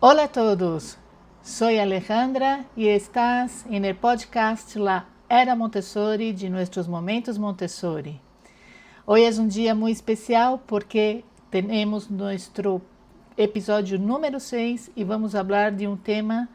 Hola a todos, soy Alejandra y estás en el podcast La Era Montessori de Nuestros Momentos Montessori. Hoy es un día muy especial porque tenemos nuestro episódio número 6 e vamos falar de um tema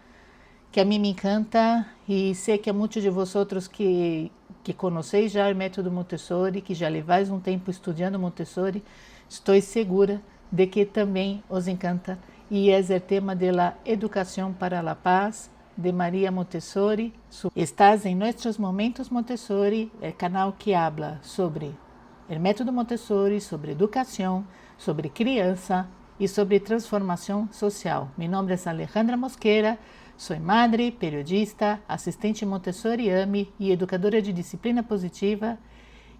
que a mim me encanta e sei que a muitos de vosotros que conheceis já o método Montessori, que já levais um tempo estudando Montessori, estou segura de que também os encanta e é o tema da Educação para a Paz de Maria Montessori. Estás em Nossos Momentos Montessori, o canal que habla sobre o método Montessori, sobre educação, sobre criança e sobre transformação social. Meu nome é Alejandra Mosquera, sou madre, periodista, assistente Montessori AME e educadora de disciplina positiva.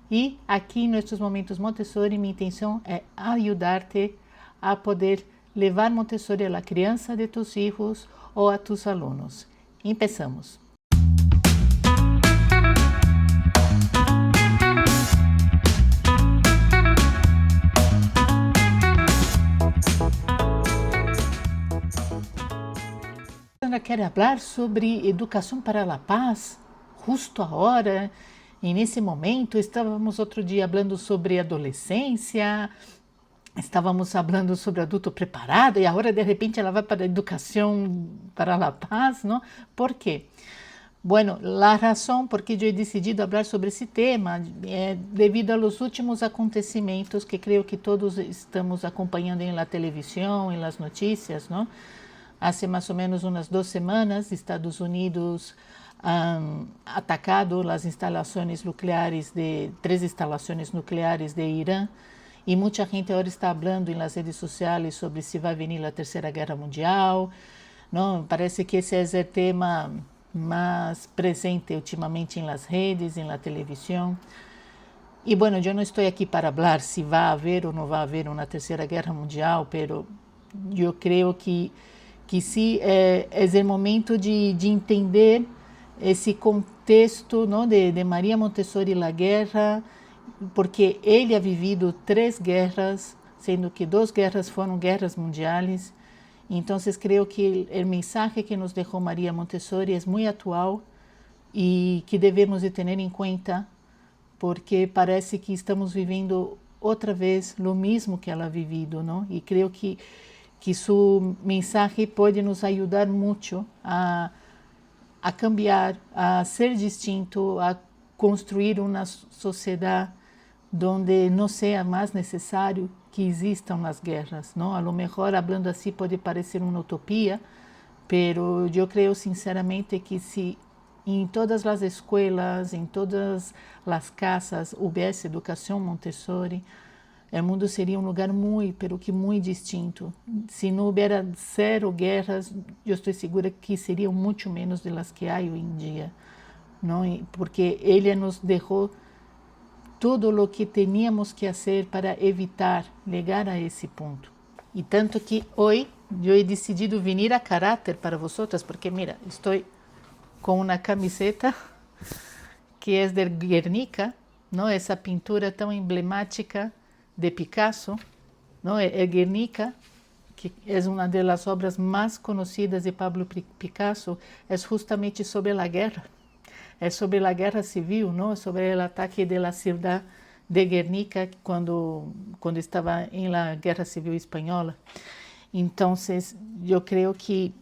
E aqui, nestes momentos Montessori, minha intenção é ajudar-te a poder levar Montessori à criança de tus filhos ou a tus alunos. Começamos. Quero falar sobre educação para a paz, justo agora, e nesse momento. Estávamos outro dia falando sobre adolescência, estávamos falando sobre adulto preparado, e agora de repente ela vai para a educação para a paz, não? Por quê? Bueno, a razão por que eu he decidido falar sobre esse tema é devido aos últimos acontecimentos que creio que todos estamos acompanhando na televisão, nas notícias, não? Há mais ou menos umas 2 semanas, Estados Unidos atacado as instalações nucleares de 3 instalações nucleares de Irã, e muita gente agora está falando nas redes sociais sobre se vai vir a Terceira Guerra Mundial. Não, parece que esse é o tema mais presente ultimamente nas redes, na televisão. E bueno, eu não estou aqui para falar se vai haver ou não vai haver uma Terceira Guerra Mundial, pero eu creio que sim, é o momento de entender esse contexto, não, de Maria Montessori e a guerra, porque ele ha vivido 3 guerras, sendo que 2 guerras foram guerras mundiais. Então, creio que o mensagem que nos deixou Maria Montessori é muito atual e que devemos de ter em conta, porque parece que estamos vivendo outra vez o mesmo que ela ha vivido, não? E creio que sua mensagem pode nos ajudar muito a cambiar, a ser distinto, a construir uma sociedade onde não seja mais necessário que existam as guerras, não? A lo mejor, falando assim, pode parecer uma utopia, pero eu creio sinceramente que se em todas as escolas, em todas as casas houvesse educação Montessori, o mundo seria um lugar muito distinto. Se não houvesse 0 guerras, eu estou segura que seriam muito menos das que há hoje em dia, não? Porque ele nos deixou tudo o que tínhamos que fazer para evitar chegar a esse ponto. E tanto que hoje eu he decidido vir a caráter para vosotras, porque mira, estou com uma camiseta que é de Guernica, não? Essa pintura tão emblemática de Picasso, não? É Guernica, que é uma das obras mais conhecidas de Pablo Picasso, é justamente sobre a guerra. É sobre a guerra civil, não? Sobre o ataque da cidade de Guernica quando estava em la guerra civil espanhola. Então, eu creio que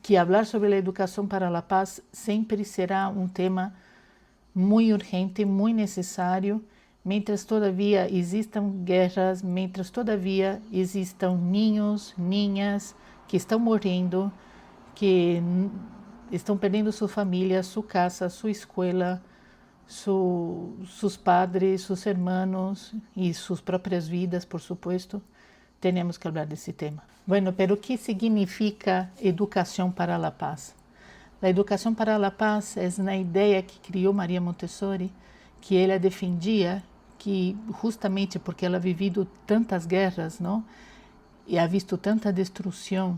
falar sobre a educação para a paz sempre será um tema muito urgente, muito necessário, mientras todavia existam guerras, mientras todavia existam ninhos, ninhas que estão morrendo, que estão perdendo sua família, sua casa, sua escola, seus padres, seus hermanos e suas próprias vidas, por supuesto. Temos que falar desse tema. Bueno, pero o que significa educação para a paz? A educação para a paz é na ideia que criou Maria Montessori, que ela defendia que justamente porque ela ha vivido tantas guerras, não? E ha visto tanta destruição,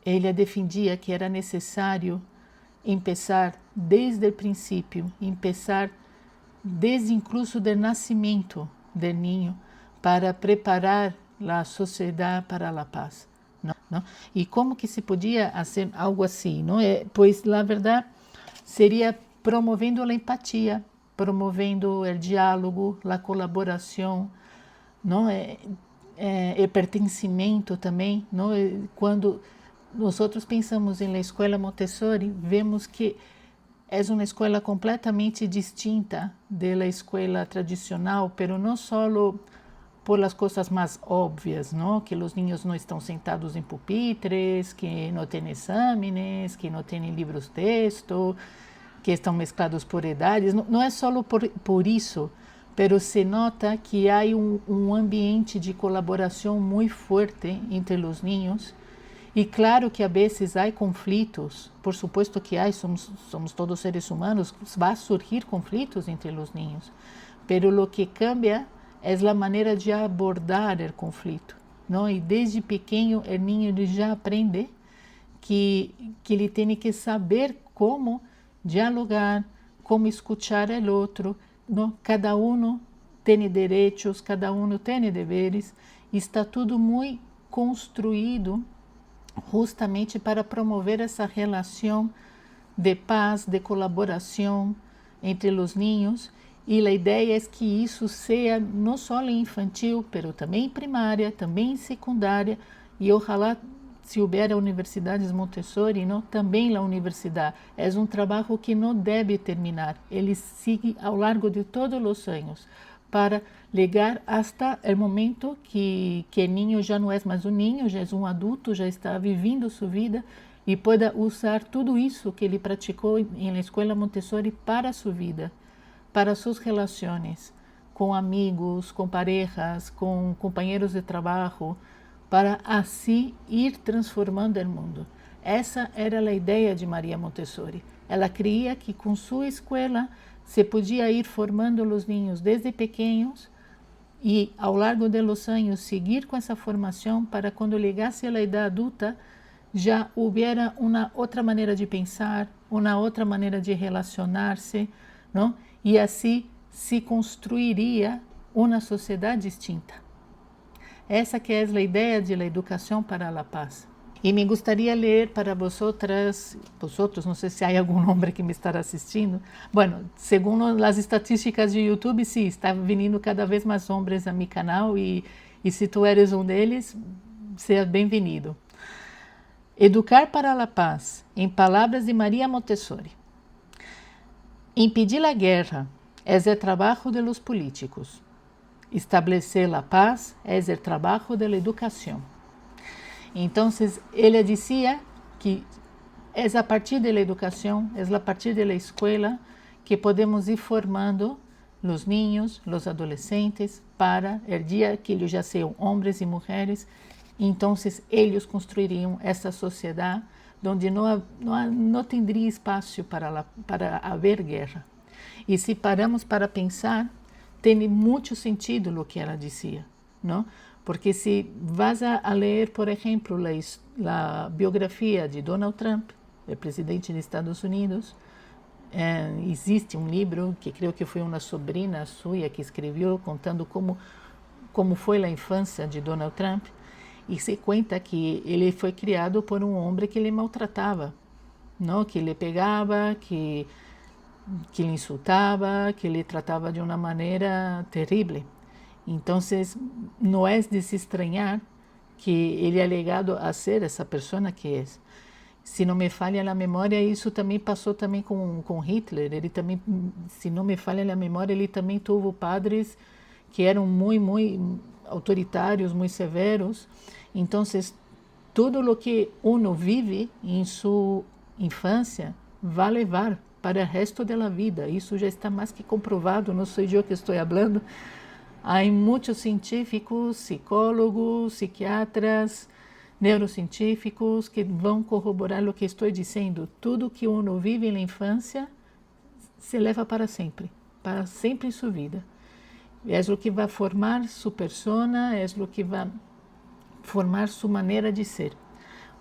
ele defendia que era necessário começar desde o princípio, começar desde incluso do nascimento do ninho, para preparar a sociedade para a paz. não? E como que se podia fazer algo assim, não é? Pois, na verdade, seria promovendo a empatia, promovendo o diálogo, a colaboração, não é? O pertencimento também, não? Quando nós pensamos em la escola Montessori, vemos que é uma escola completamente distinta da escola tradicional, pero não só por as coisas mais óbvias, não? Que os niños não estão sentados em pupitres, que não têm exames, que não têm livros texto, que estão mesclados por idades. Não é só por isso, pero se nota que há um ambiente de colaboração muito forte entre os niños. E claro que a vezes há conflitos, por supuesto que há, somos todos seres humanos, vai surgir conflitos entre os niños, pero lo que cambia é a maneira de abordar o conflito, não? E desde pequeno o niño já aprende que ele tem que saber como dialogar, como escutar o outro, não? Cada um tem direitos, cada um tem deveres, e está tudo muito construído justamente para promover essa relação de paz, de colaboração entre os niños. E a ideia é que isso seja não só em infantil, mas também em primária, também em secundária, e ojalá se houver universidades Montessori, não, também a universidade. É um trabalho que não deve terminar, ele segue ao longo de todos os anos, para chegar até o momento que o niño já não é mais um niño, já é um adulto, já está vivendo sua vida e pueda usar tudo isso que ele praticou na escola Montessori para sua vida, para suas relações com amigos, com parejas, com companheiros de trabalho, para assim ir transformando o mundo. Essa era a ideia de Maria Montessori. Ela cria que com sua escola se podia ir formando os niños desde pequenos e ao longo dos anos seguir com essa formação para quando chegasse à idade adulta já houvera uma outra maneira de pensar, uma outra maneira de relacionar-se, não? E assim se construiria uma sociedade distinta. Essa que é a ideia de la educação para a paz. E me gostaria de ler para vosotros, não sei se há algum homem que me está assistindo. Bueno, segundo as estatísticas de YouTube, sim, está vindo cada vez mais homens a meu canal e se tu eres um deles, seja bem-vindo. Educar para a paz, em palavras de Maria Montessori. Impedir a guerra é o trabalho de los políticos. Estabelecer a paz é o trabalho de la educação. Então, ele dizia que é a partir da educação, é a partir da escola que podemos ir formando os niños, os adolescentes, para o dia que eles já sejam homens e mulheres. Então, eles construiriam essa sociedade onde não teria espaço para haver guerra. E se paramos para pensar, tem muito sentido o que ela dizia, não? Porque se vas a ler, por exemplo, a biografia de Donald Trump, o presidente dos Estados Unidos, existe um livro que creio que foi uma sobrinha sua que escreveu, contando como foi a infância de Donald Trump, e se conta que ele foi criado por um homem que ele maltratava, não? Que ele pegava, que lhe insultava, que ele tratava de uma maneira terrível. Então, não é de se estranhar que ele é legado a ser essa pessoa que é. Se não me falha a memória, isso também passou também com Hitler. Ele também, se não me falha a memória, ele também teve padres que eram muito autoritários, muito severos. Então, tudo o que uno vive em sua infância vai levar para o resto da vida. Isso já está mais que comprovado, não sou eu que estou falando. Há muitos científicos, psicólogos, psiquiatras, neurocientíficos que vão corroborar o que estou dizendo. Tudo que uno vive na infância se leva para sempre em sua vida. É o que vai formar sua persona, é o que vai formar sua maneira de ser.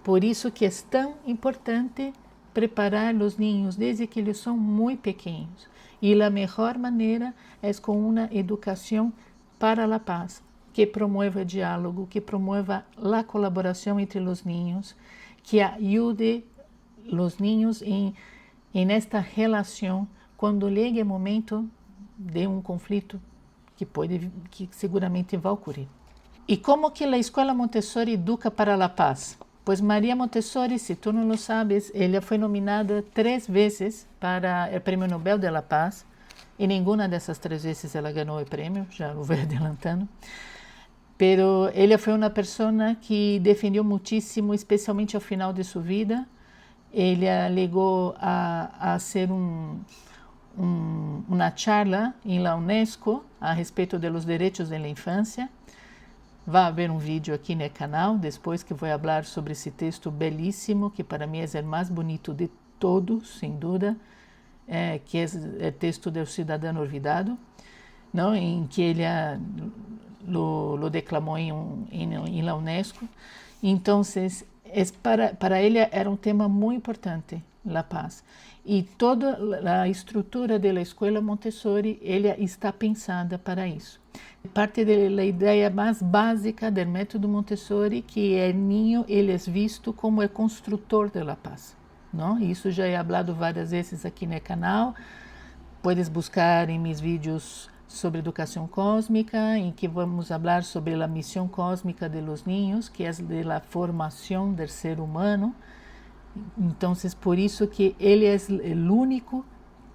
Por isso que é tão importante preparar os niños desde que eles são muito pequenos. E a melhor maneira é com uma educação para a paz, que promueva diálogo, que promueva a colaboração entre os niños, que ajude os niños em esta relação quando chegue o momento de um conflito que seguramente vai ocorrer. E como que a Escola Montessori educa para a paz? Pois Maria Montessori, se tu não lo sabes, ela foi nominada 3 vezes para o Prêmio Nobel da Paz, e nenhuma dessas 3 vezes ela ganhou o prêmio, já o vou adelantando. Pero ela foi uma pessoa que defendeu muitíssimo, especialmente ao final de sua vida. Ela chegou a ser uma charla em la UNESCO a respeito dos direitos da infância. Vai haver vídeo aqui no canal, depois que vou falar sobre esse texto belíssimo, que para mim é o mais bonito de todos, sem dúvida, que é o texto do Cidadão Olvidado, não? Em que ele lo declamou em la UNESCO. Então, para ele era um tema muito importante, a paz. E toda a estrutura da Escola Montessori, ela está pensada para isso. Parte da ideia mais básica do método Montessori, que o niño ele é visto como o construtor da paz, não? Isso já é falado várias vezes aqui no canal. Puedes buscar em meus vídeos sobre educação cósmica, em que vamos falar sobre a missão cósmica de los niños, que é de la formação do ser humano. Então, por isso que ele é o único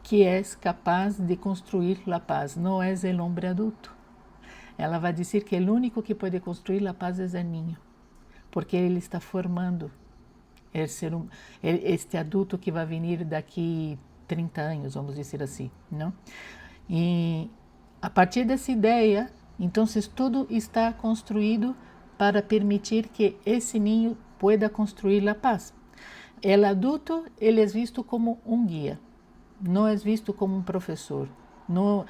que é capaz de construir a paz, não é o homem adulto. Ela vai dizer que o único que pode construir a paz é o niño, porque ele está formando este adulto que vai vir daqui 30 anos, vamos dizer assim, não? E a partir dessa ideia, então tudo está construído para permitir que esse niño pueda construir a paz. O adulto ele é visto como um guia, não é visto como um professor. O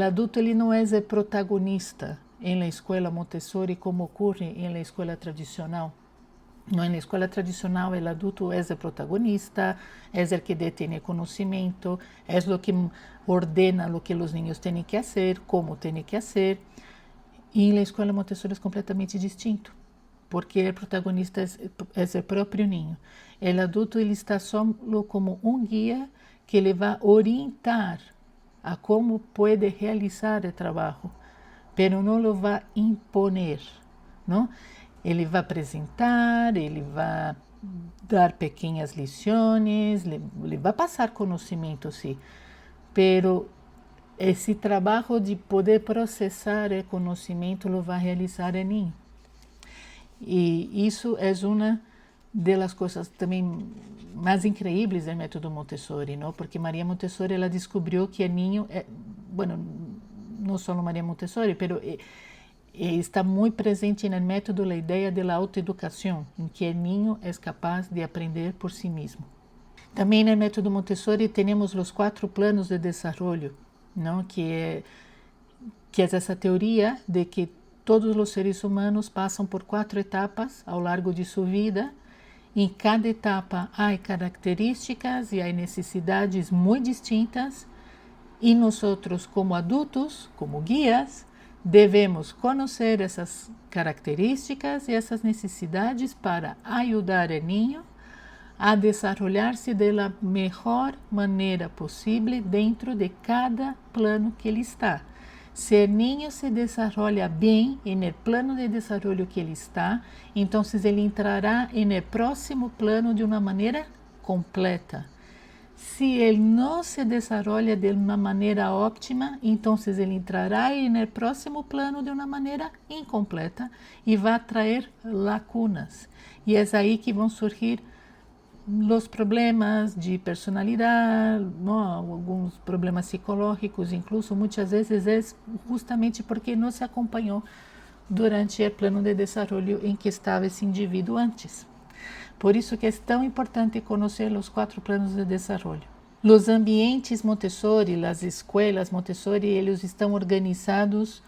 adulto ele não é o protagonista em la escola Montessori como ocorre em la escola tradicional. Na escola tradicional, o adulto é o protagonista, é o que detém conhecimento, é o que ordena o que os niños têm que fazer, como têm que fazer. E na escola Montessori é completamente distinto, porque o protagonista é o próprio niño. O adulto ele está só como um guia que ele vai orientar a como pode realizar o trabalho, pero não lo vai imponer, não? Ele vai apresentar, ele vai dar pequenas lições, ele vai passar conhecimento, sim, pero esse trabalho de poder processar o conhecimento lo vai realizar o niño. E isso é uma das coisas também mais incríveis do método Montessori, não? Porque Maria Montessori ela descobriu que o niño, não só Maria Montessori, pero está muito presente no método a ideia da autoeducação, em que o niño é capaz de aprender por si mesmo. Também no método Montessori temos os 4 planos de desenvolvimento, não? Que é essa teoria de que todos os seres humanos passam por 4 etapas ao largo de sua vida. Em cada etapa há características e há necessidades muito distintas, e nós, como adultos, como guias, devemos conhecer essas características e essas necessidades para ajudar o niño a desenvolver-se da melhor maneira possível dentro de cada plano que ele está. Se o niño se desenvolve bem no plano de desenvolvimento que ele está, então ele entrará no próximo plano de uma maneira completa. Se ele não se desenvolve de uma maneira óptima, então ele entrará no próximo plano de uma maneira incompleta e vai trazer lacunas. E é aí que vão surgir os problemas de personalidade, não? Alguns problemas psicológicos, incluso muitas vezes é justamente porque não se acompanhou durante o plano de desenvolvimento em que estava esse indivíduo antes. Por isso que é tão importante conhecer os 4 planos de desenvolvimento. Os ambientes Montessori, as escolas Montessori, eles estão organizados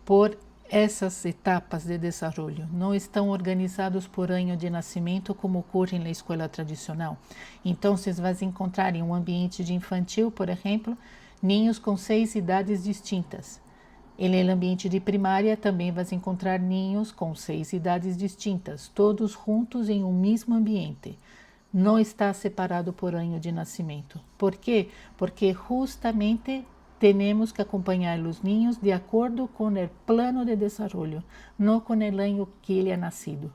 por essas etapas de desenvolvimento, não estão organizados por ano de nascimento como ocorre na escola tradicional. Então, vocês vão encontrar em um ambiente de infantil, por exemplo, ninhos com 6 idades distintas. No ambiente de primária também vas encontrar ninhos com 6 idades distintas, todos juntos em um mesmo ambiente. Não está separado por ano de nascimento. ¿Por quê? Porque justamente temos que acompanhar os ninhos de acordo com o plano de desenvolvimento, não com o ano que ele é nascido.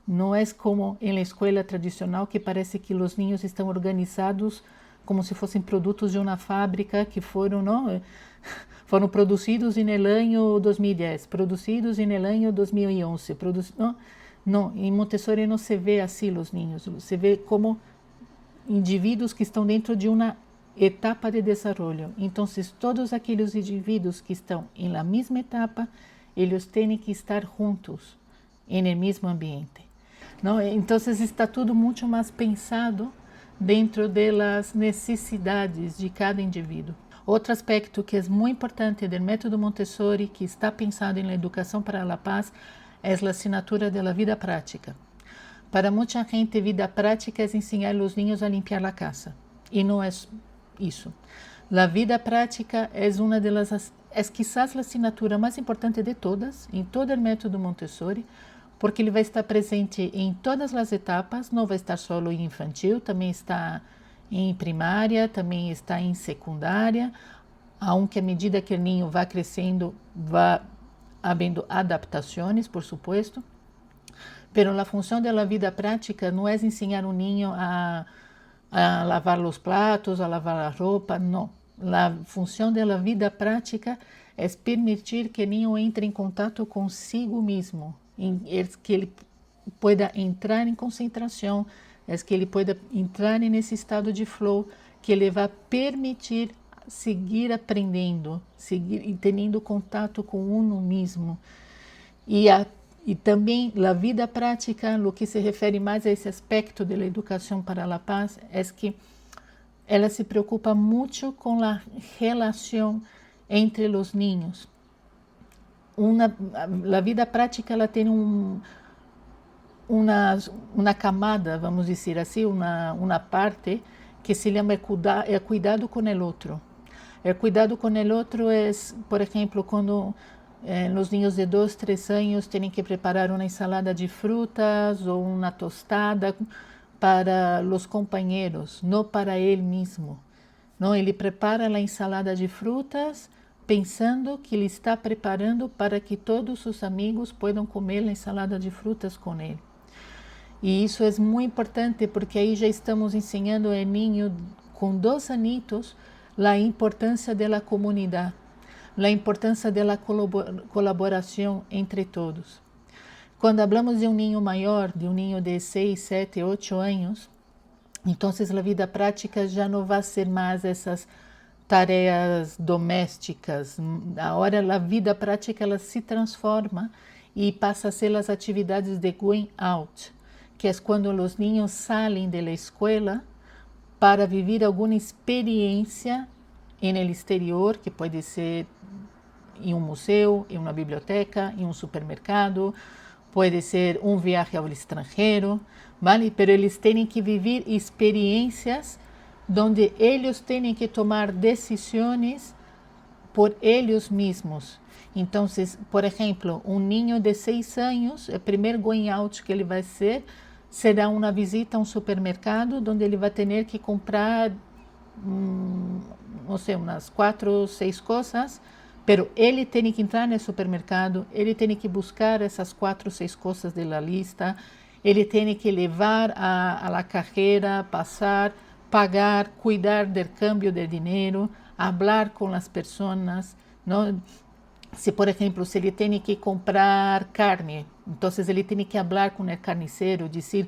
Não é como na escola tradicional que parece que os ninhos estão organizados como se fossem produtos de uma fábrica que foram, não, foram produzidos no ano 2010, produzidos no ano 2011. Não, não, em Montessori não se vê assim os ninhos, se vê como indivíduos que estão dentro de uma etapa de desenvolvimento. Então, todos aqueles indivíduos que estão em la mesma etapa, eles têm que estar juntos, no mesmo ambiente. Não? Então, está tudo muito mais pensado dentro das necessidades de cada indivíduo. Outro aspecto que é muito importante do método Montessori, que está pensado na educação para a paz, é a assinatura da vida prática. Para muita gente, vida prática é ensinar os niños a limpiar a casa. E não é isso. A vida prática é uma delas, é quizás a assinatura mais importante de todas, em todo o método Montessori, porque ele vai estar presente em todas as etapas, não vai estar só em infantil, também está em primária, também está em secundária, aunque à medida que o ninho vai crescendo, vai havendo adaptações, por supuesto. Pero a função da vida prática não é ensinar um ninho a lavar os pratos, a lavar a roupa, não. A função da vida prática é permitir que o ninho entre em contato consigo mesmo, que ele pueda entrar em concentração, que ele pueda entrar nesse estado de flow, que ele vai permitir seguir aprendendo, seguir tendo contato com uno mesmo. E também a vida prática, no que se refere mais a esse aspecto da educação para a paz, é que ela se preocupa muito com a relação entre os niños. A vida prática ela tem uma camada, vamos dizer assim, uma parte que se chama cuidado com o outro. O cuidado com o outro é, por exemplo, quando os niños de 2, 3 anos têm que preparar uma ensalada de frutas ou uma tostada para os companheiros, não para ele mesmo. Não, ele prepara a ensalada de frutas pensando que ele está preparando para que todos os amigos possam comer a ensalada de frutas com ele. E isso é muito importante porque aí já estamos ensinando ao ninho com 2 anos a importância da comunidade, a importância da colaboração entre todos. Quando falamos de um ninho maior, de um ninho de 6, 7, 8 anos, então a vida prática já não vai ser mais essas tarefas domésticas. Agora a vida prática ela se transforma e passa a ser as atividades de going out, que é quando os niños saem da escola para viver alguma experiência no exterior, que pode ser em um museu, em uma biblioteca, em um supermercado, pode ser um viagem ao estrangeiro, vale? Pero eles têm que viver experiências onde eles têm que tomar decisões por eles mesmos. Então, por exemplo, um ninho de 6 anos, o primeiro going out que ele vai ser será uma visita a um supermercado, onde ele vai ter que comprar, não sei, umas 4 ou 6 coisas, pero ele tem que entrar no supermercado, ele tem que buscar essas 4 ou 6 coisas da lista, ele tem que levar a la carreira, passar, pagar, cuidar do câmbio de dinheiro, falar com as pessoas, não? Se, por exemplo, se ele tem que comprar carne, então ele tem que falar com o carniceiro, dizer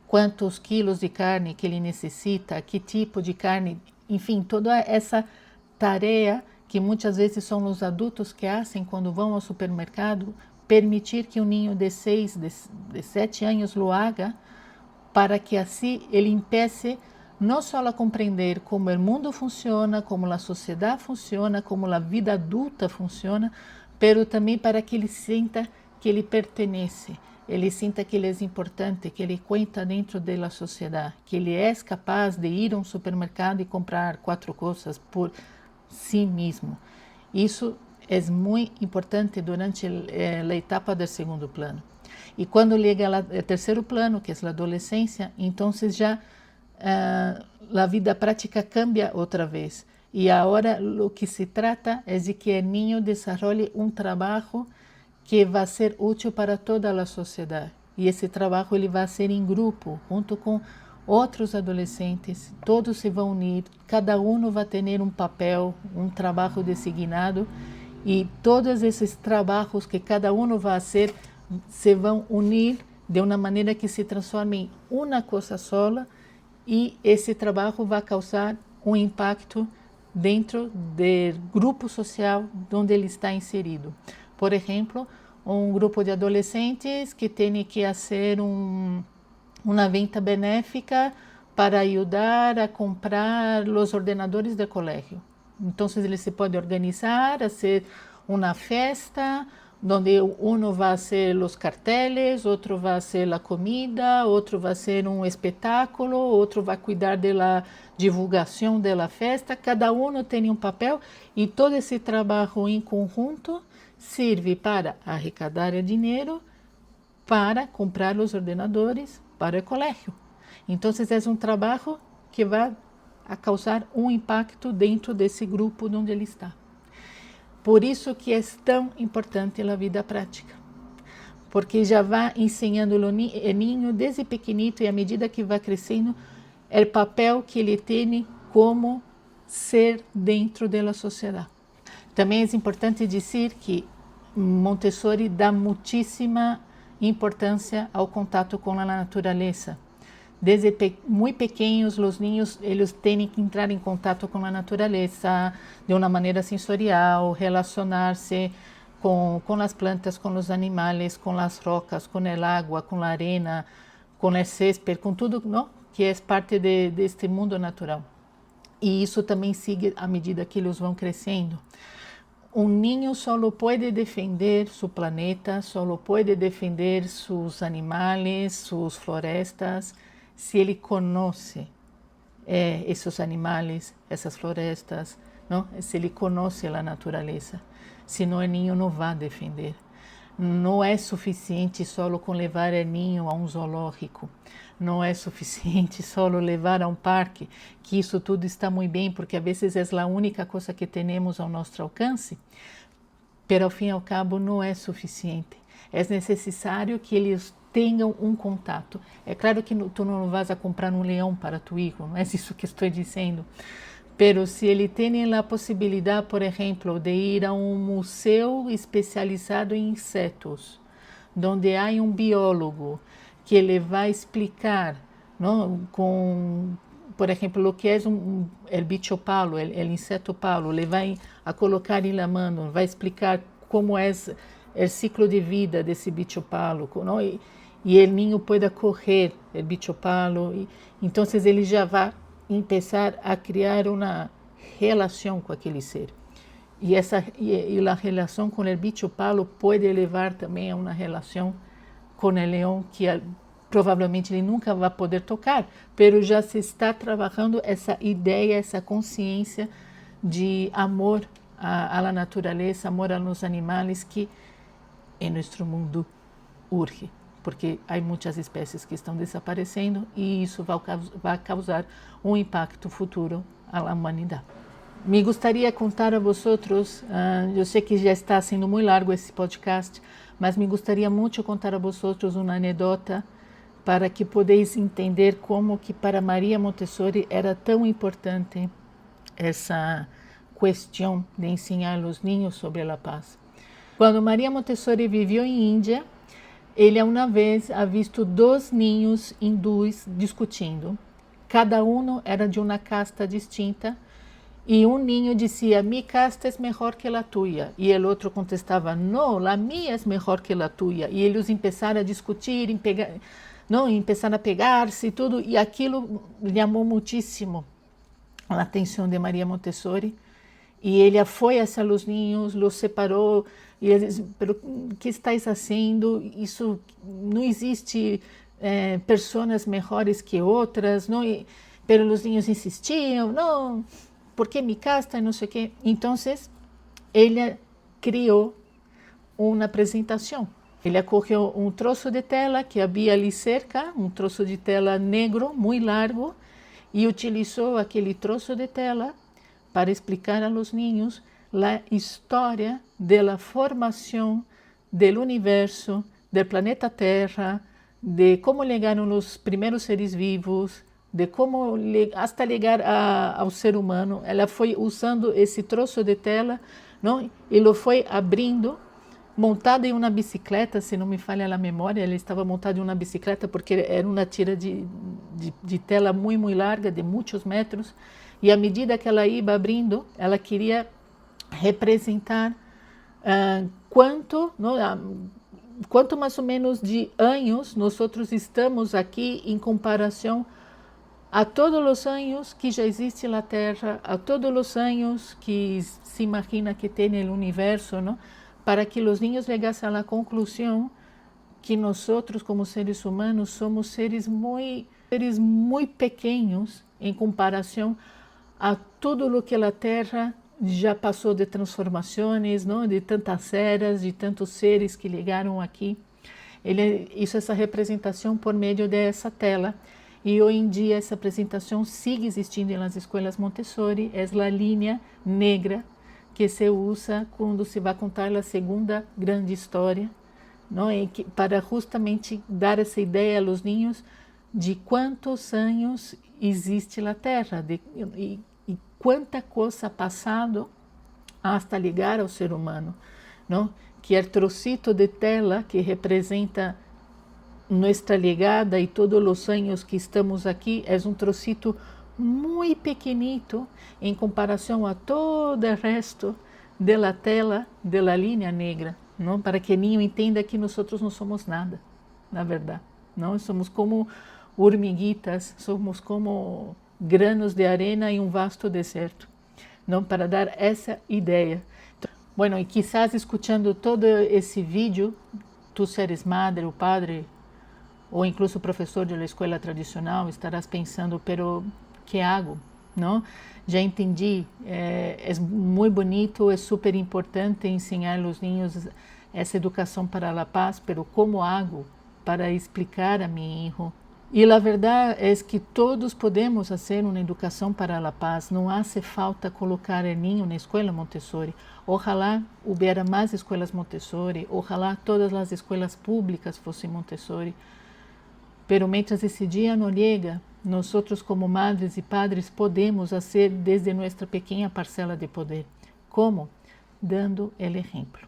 quantos quilos de carne que ele necessita, que tipo de carne, enfim, toda essa tarefa que muitas vezes são os adultos que fazem quando vão ao supermercado, permitir que um ninho de 6, de 7 anos lo haga, para que assim ele empiece não só a compreender como o mundo funciona, como a sociedade funciona, como a vida adulta funciona, pero também para que ele sinta que ele pertence, ele sinta que ele é importante, que ele conta dentro da sociedade, que ele é capaz de ir a um supermercado e comprar 4 coisas por si mesmo. Isso é muito importante durante a etapa do segundo plano. E quando chega ao terceiro plano, que é a adolescência, então já a vida prática cambia outra vez. E agora o que se trata é de que o niño desenvolva um trabalho que vai ser útil para toda a sociedade. E esse trabalho ele vai ser em grupo, junto com outros adolescentes. Todos se vão unir, cada um vai ter um papel, um trabalho designado. E todos esses trabalhos que cada um vai fazer se vão unir de uma maneira que se transforme em uma coisa sola. E esse trabalho vai causar um impacto dentro do grupo social onde ele está inserido. Por exemplo, um grupo de adolescentes que tem que fazer uma venda benéfica para ajudar a comprar os ordenadores do colégio. Então, ele se pode organizar, fazer uma festa, onde um vai fazer os carteles, outro vai fazer a comida, outro vai fazer um espetáculo, outro vai cuidar da divulgação da festa. Cada um tem um papel e todo esse trabalho em conjunto serve para arrecadar dinheiro para comprar os ordenadores para o colégio. Então, é um trabalho que vai causar um impacto dentro desse grupo onde ele está. Por isso que é tão importante a vida prática, porque já vai ensinando o niño desde pequenito e à medida que vai crescendo, o papel que ele tem como ser dentro da sociedade. Também é importante dizer que Montessori dá muitíssima importância ao contato com a natureza. Desde muito pequenos, os niños eles têm que entrar em contato com a natureza de uma maneira sensorial, relacionar-se com as plantas, com os animais, com as rocas, com a água, com a arena, com o césped, com tudo, não? Que é parte deste mundo natural. E isso também segue à medida que eles vão crescendo. Um niño só pode defender seu planeta, só pode defender seus animais, suas florestas, se ele conhece esses animais, essas florestas, não? Se ele conhece a natureza. Senão o niño não vai defender. Não é suficiente só com levar o niño a um zoológico. Não é suficiente só levar a um parque, que isso tudo está muito bem, porque às vezes é a única coisa que temos ao nosso alcance, mas ao fim e ao cabo não é suficiente. É necessário que eles tenham um contato. É claro que tu não vas a comprar um leão para tu hijo, não é isso que estou dizendo. Pero se ele tem a possibilidade, por exemplo, de ir a um museu especializado em insetos, onde há um biólogo que ele vai explicar, não, por exemplo, o que é o bicho palo, o inseto palo, ele vai a colocar em la mano, vai explicar como é o ciclo de vida desse bicho palo, não? E o niño pode correr o bicho palo, então ele já vai começar a criar uma relação com aquele ser. E a relação com o bicho palo pode levar também a uma relação com o leão que provavelmente ele nunca vai poder tocar, mas já se está trabalhando essa ideia, essa consciência de amor à natureza, amor aos animais que em nosso mundo urge, porque há muitas espécies que estão desaparecendo e isso vai causar um impacto futuro à humanidade. Me gostaria de contar a vosotros, eu sei que já está sendo muito largo esse podcast, mas me gostaria muito de contar a vosotros uma anedota para que podeis entender como que para Maria Montessori era tão importante essa questão de ensinar aos niños sobre a paz. Quando Maria Montessori viveu em Índia, ele uma vez ha visto dois niños hindus discutindo. Cada um era de uma casta distinta e um niño dizia: "Mi casta é melhor que a tuya", e o outro contestava: "No, a minha é melhor que a tuya", e eles começaram a discutir, começaram a pegar-se e tudo, e aquilo chamou muitíssimo a atenção de Maria Montessori, e ele foi hacia os niños, os separou, e ele disse: "Pero que estáis fazendo? Isso não existe pessoas melhores que outras", não? Pero os niños insistiam: "Não, porque mi casta e não sei o quê". Então, ele criou uma apresentação. Ele acorreu um troço de tela que havia ali cerca, um troço de tela negro, muito largo, e utilizou aquele troço de tela para explicar a los niños a história da formação do universo, do planeta Terra, de como chegaram os primeiros seres vivos, de como até chegar ao ser humano. Ela foi usando esse troço de tela, não? E lo foi abrindo, montada em uma bicicleta, se não me falha a memória, ela estava montada em uma bicicleta porque era uma tira de tela muito larga, de muitos metros, e à medida que ela ia abrindo, ela queria representar quanto mais ou menos de anos nós estamos aqui em comparação a todos os anos que já existe na Terra, a todos os anos que se imagina que tem no universo, não? Para que os niños chegassem à conclusão que nós, como seres humanos, somos seres muito pequenos em comparação a tudo o que a Terra já passou de transformações, não? De tantas eras, de tantos seres que chegaram aqui. Ele hizo essa representação por meio dessa tela. E hoje em dia essa apresentação sigue existindo nas escolas Montessori, é a linha negra que se usa quando se vai contar a segunda grande história, não? Para justamente dar essa ideia aos niños de quantos anos existe a Terra e quanta coisa ha passado hasta chegar ao ser humano, não? Que é trocito de tela que representa nossa chegada e todos os anos que estamos aqui, é um trocito muito pequenito em comparação a todo o resto da tela da linha negra, não? Para que o niño entenda que nós não somos nada, na verdade, não? Somos como hormiguitas, somos como granos de arena em um vasto deserto, não? Para dar essa ideia. Bueno, e quizás escutando todo esse vídeo, tu seres madre ou padre, ou incluso professor de uma escola tradicional, estarás pensando, pero que hago? Não? Já entendi, é muito bonito, é super importante ensinar aos niños essa educação para a paz, pero como hago para explicar a meu hijo? E a verdade é que todos podemos fazer uma educação para a paz, não hace falta colocar o niño na escola Montessori. Ojalá houvesse mais escolas Montessori, ojalá todas as escolas públicas fossem Montessori. Pero mientras esse dia não chega, nós como madres e padres podemos fazer desde nossa pequena parcela de poder. Como? Dando o exemplo.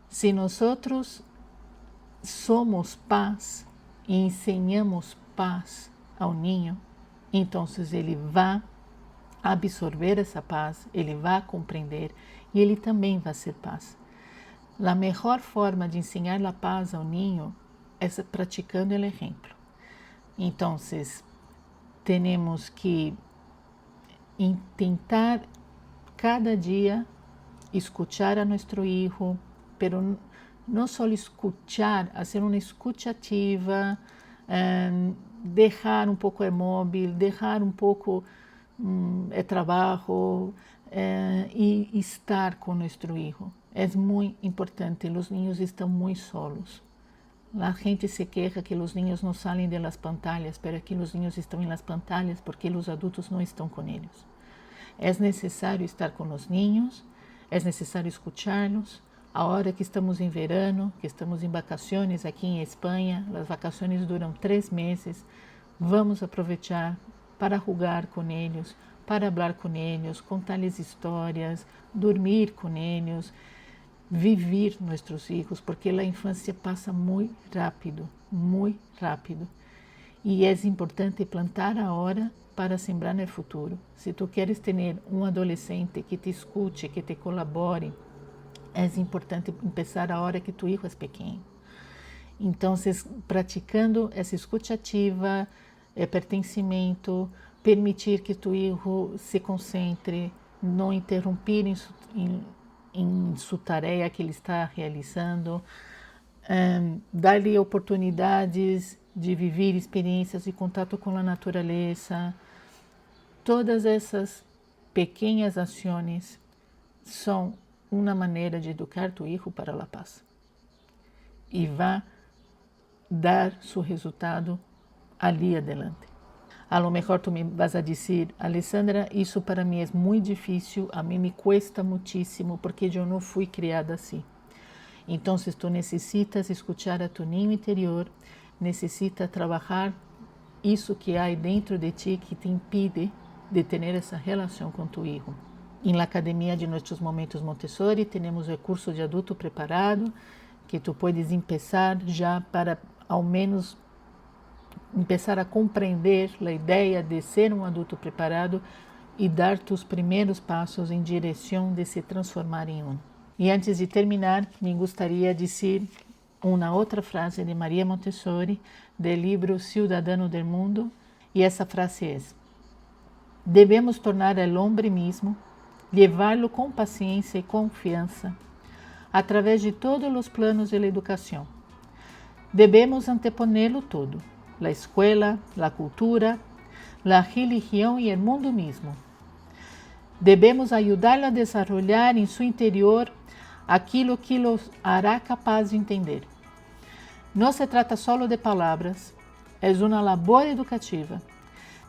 Se nós somos paz e ensinamos paz ao niño, então ele vai absorver essa paz, ele vai compreender e ele também vai ser paz. A melhor forma de ensinar a paz ao niño é praticando o exemplo. Então, temos que tentar cada dia escuchar a nosso hijo, pero não só escuchar, fazer uma escuta ativa, deixar um pouco o móvel, deixar um pouco o trabalho e estar com nosso hijo. É muito importante, os niños estão muito solos. A gente se queja que os niños não saem das pantallas, pero aqui os niños estão nas pantallas porque os adultos não estão com eles. É necessário estar com os niños, é necessário escuchá-los. A hora que estamos em verano, que estamos em vacações aqui em Espanha, as vacações duram 3 meses, vamos aproveitar para jogar com eles, para falar com eles, contar-lhes histórias, dormir com eles, viver nossos filhos, porque a infância passa muito rápido, e é importante plantar a hora para sembrar no futuro. Se tu queres ter um adolescente que te escute, que te colabore, é importante começar a hora que tu filho é pequeno. Então, praticando essa escuta ativa, pertencimento, permitir que tu filho se concentre, não interromper em sua tarefa que ele está realizando, dar-lhe oportunidades de viver experiências de contato com a natureza. Todas essas pequenas ações são uma maneira de educar tu filho para a paz. E vai dar seu resultado ali adelante. A lo mejor tu me vas a dizer, Alessandra, isso para mim é muito difícil, a mim me cuesta muitíssimo porque eu não fui criada assim. Então, tu necessitas escutar a tu ninho interior, necessitas trabalhar isso que há dentro de ti que te impide de ter essa relação com tu filho. Na academia de nossos momentos Montessori, temos o curso de adulto preparado, que tu podes começar já para, ao menos, começar a compreender a ideia de ser um adulto preparado e dar tus primeiros passos em direção de se transformar em um. E antes de terminar, me gostaria de dizer uma outra frase de Maria Montessori, do livro Ciudadano del Mundo, e essa frase é: devemos tornar al hombre mismo, levá-lo com paciência e confiança, através de todos os planos de la educação. Debemos anteponer-lo todo, la escuela, la cultura, la religião e o mundo mismo. Debemos ayudarlo a desarrollar em seu interior aquilo que los hará capaz de entender. Não se trata solo de palavras, é uma labor educativa.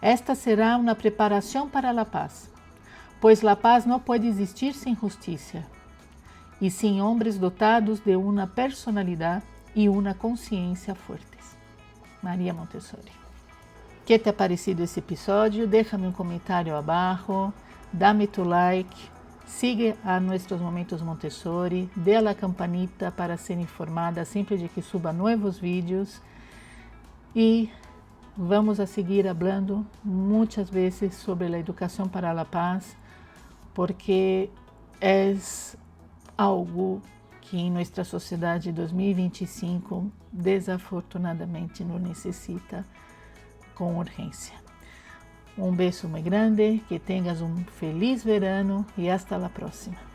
Esta será uma preparação para a paz, pois a paz não pode existir sem justiça, e sem homens dotados de uma personalidade e uma consciência fortes. Maria Montessori. Que te ha parecido esse episódio? Déjame um comentário abaixo, dame tu like, siga a nossos Momentos Montessori, dê a campanita para ser informada sempre de que suba novos vídeos e vamos a seguir falando muitas vezes sobre a educação para a paz, porque é algo que em nossa sociedade 2025 desafortunadamente não necessita com urgência. Um beijo muito grande, que tenhas um feliz verano e hasta a próxima.